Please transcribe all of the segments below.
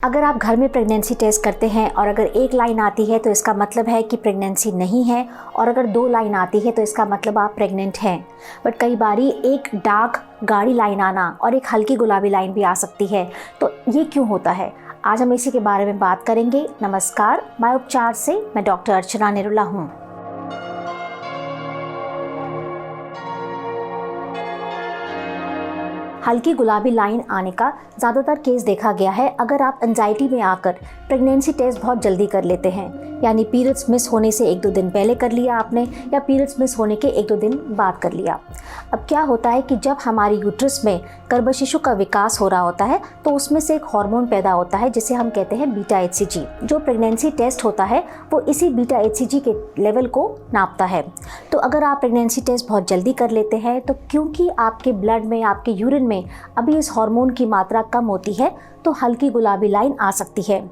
अगर आप घर में प्रेगनेंसी टेस्ट करते हैं और अगर एक लाइन आती है तो इसका मतलब है कि प्रेगनेंसी नहीं है, और अगर 2 लाइन आती है तो इसका मतलब आप प्रेग्नेंट हैं। बट कई बारी एक डार्क गाढ़ी लाइन आना और एक हल्की गुलाबी लाइन भी आ सकती है। तो ये क्यों होता है, आज हम इसी के बारे में बात करेंगे। नमस्कार, माय उपचार से मैं डॉक्टर अर्चना निरुला हूँ। हल्की गुलाबी लाइन आने का ज़्यादातर केस देखा गया है अगर आप एंजाइटी में आकर प्रेगनेंसी टेस्ट बहुत जल्दी कर लेते हैं, यानी पीरियड्स मिस होने से 1-2 दिन पहले कर लिया आपने, या पीरियड्स मिस होने के 1-2 दिन बाद कर लिया। अब क्या होता है कि जब हमारी यूट्रस में गर्भ शिशु का विकास हो रहा होता है तो उसमें से एक हार्मोन पैदा होता है जिसे हम कहते हैं बीटा HCG। जो प्रेगनेंसी टेस्ट होता है वो इसी बीटा HCG के लेवल को नापता है। तो अगर आप प्रेगनेंसी टेस्ट बहुत जल्दी कर लेते हैं तो क्योंकि आपके ब्लड में, आपके यूरिन में अभी इस हार्मोन की मात्रा कम होती है तो हल्की गुलाबी लाइन आ सकती है।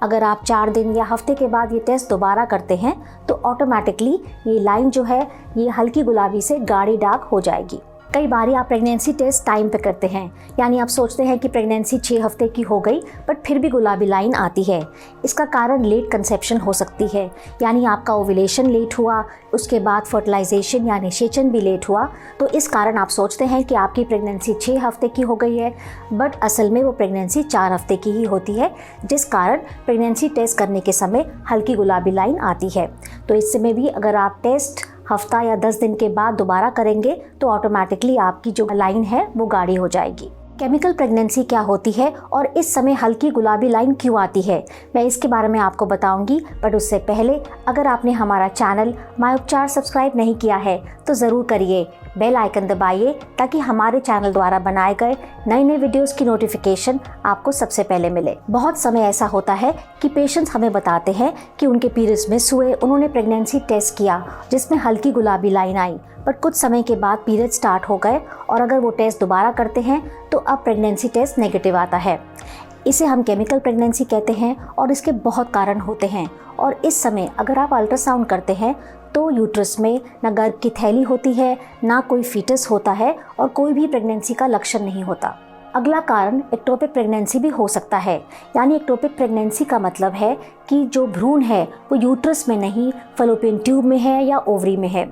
अगर आप 4 दिन या हफ्ते के बाद ये टेस्ट दोबारा करते हैं तो ऑटोमेटिकली ये लाइन जो है ये हल्की गुलाबी से गाढ़ी डार्क हो जाएगी। कई बार आप प्रेगनेंसी टेस्ट टाइम पे करते हैं, यानी आप सोचते हैं कि प्रेगनेंसी 6 हफ्ते की हो गई बट फिर भी गुलाबी लाइन आती है। इसका कारण लेट कंसेप्शन हो सकती है, यानी आपका ओव्यूलेशन लेट हुआ, उसके बाद फर्टिलाइजेशन यानी निषेचन भी लेट हुआ। तो इस कारण आप सोचते हैं कि आपकी प्रेगनेंसी 6 हफ्ते की हो गई है, बट असल में वो प्रेगनेंसी 4 हफ्ते की ही होती है, जिस कारण प्रेगनेंसी टेस्ट करने के समय हल्की गुलाबी लाइन आती है। तो इस समय भी अगर आप टेस्ट हफ्ता या 10 दिन के बाद दोबारा करेंगे तो ऑटोमेटिकली आपकी जो लाइन है वो गाढ़ी हो जाएगी। केमिकल प्रेगनेंसी क्या होती है और इस समय हल्की गुलाबी लाइन क्यों आती है, मैं इसके बारे में आपको बताऊंगी। बट उससे पहले अगर आपने हमारा चैनल माय उपचार सब्सक्राइब नहीं किया है तो ज़रूर करिए, बेल आइकन दबाइए ताकि हमारे चैनल द्वारा बनाए गए नए नए वीडियोस की नोटिफिकेशन आपको सबसे पहले मिले। बहुत समय ऐसा होता है कि पेशेंट्स हमें बताते हैं कि उनके पीरियड्स मिस हुए, उन्होंने प्रेगनेंसी टेस्ट किया जिसमें हल्की गुलाबी लाइन आई, बट कुछ समय के बाद पीरियड स्टार्ट हो गए और अगर वो टेस्ट दोबारा करते हैं तो अब प्रेगनेंसी टेस्ट नेगेटिव आता है। इसे हम केमिकल प्रेगनेंसी कहते हैं और इसके बहुत कारण होते हैं। और इस समय अगर आप अल्ट्रासाउंड करते हैं तो यूट्रस में ना गर्भ की थैली होती है, ना कोई फीटस होता है और कोई भी प्रेगनेंसी का लक्षण नहीं होता। अगला कारण एक्टोपिक प्रेगनेंसी भी हो सकता है, यानी एक्टोपिक प्रेगनेंसी का मतलब है कि जो भ्रूण है वो यूट्रस में नहीं, फैलोपियन ट्यूब में है या ओवरी में है।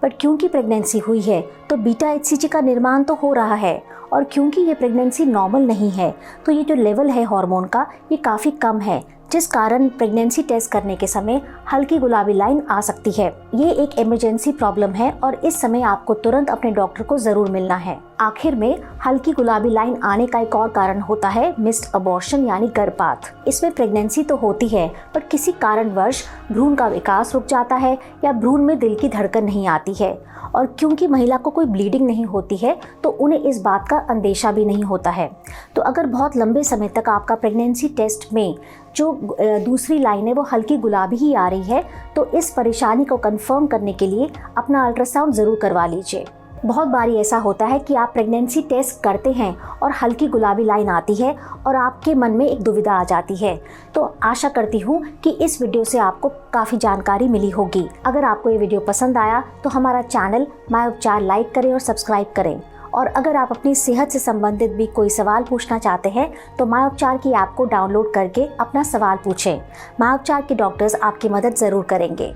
बट क्योंकि प्रेगनेंसी हुई है तो बीटा HCG का निर्माण तो हो रहा है, और क्योंकि ये प्रेगनेंसी नॉर्मल नहीं है तो ये जो लेवल है हार्मोन का ये काफ़ी कम है, जिस कारण प्रेगनेंसी टेस्ट करने के समय हल्की गुलाबी लाइन आ सकती है। ये एक इमरजेंसी प्रॉब्लम है और इस समय आपको तुरंत अपने डॉक्टर को ज़रूर मिलना है। आखिर में हल्की गुलाबी लाइन आने का एक और कारण होता है मिस्ड अबॉर्शन यानी गर्भपात। इसमें प्रेगनेंसी तो होती है पर किसी कारणवश भ्रूण का विकास रुक जाता है या भ्रूण में दिल की धड़कन नहीं आती है, और क्योंकि महिला को कोई ब्लीडिंग नहीं होती है तो उन्हें इस बात का अंदेशा भी नहीं होता है। तो अगर बहुत लंबे समय तक आपका प्रेगनेंसी टेस्ट में जो दूसरी लाइन है वो हल्की गुलाबी ही आ रही है तो इस परेशानी को कंफर्म करने के लिए अपना अल्ट्रासाउंड ज़रूर करवा लीजिए। बहुत बारी ऐसा होता है कि आप प्रेगनेंसी टेस्ट करते हैं और हल्की गुलाबी लाइन आती है और आपके मन में एक दुविधा आ जाती है। तो आशा करती हूँ कि इस वीडियो से आपको काफ़ी जानकारी मिली होगी। अगर आपको ये वीडियो पसंद आया तो हमारा चैनल माय उपचार लाइक करें और सब्सक्राइब करें। और अगर आप अपनी सेहत से संबंधित भी कोई सवाल पूछना चाहते हैं तो माय उपचार की ऐप को डाउनलोड करके अपना सवाल पूछें। माय उपचार के डॉक्टर्स आपकी मदद ज़रूर करेंगे।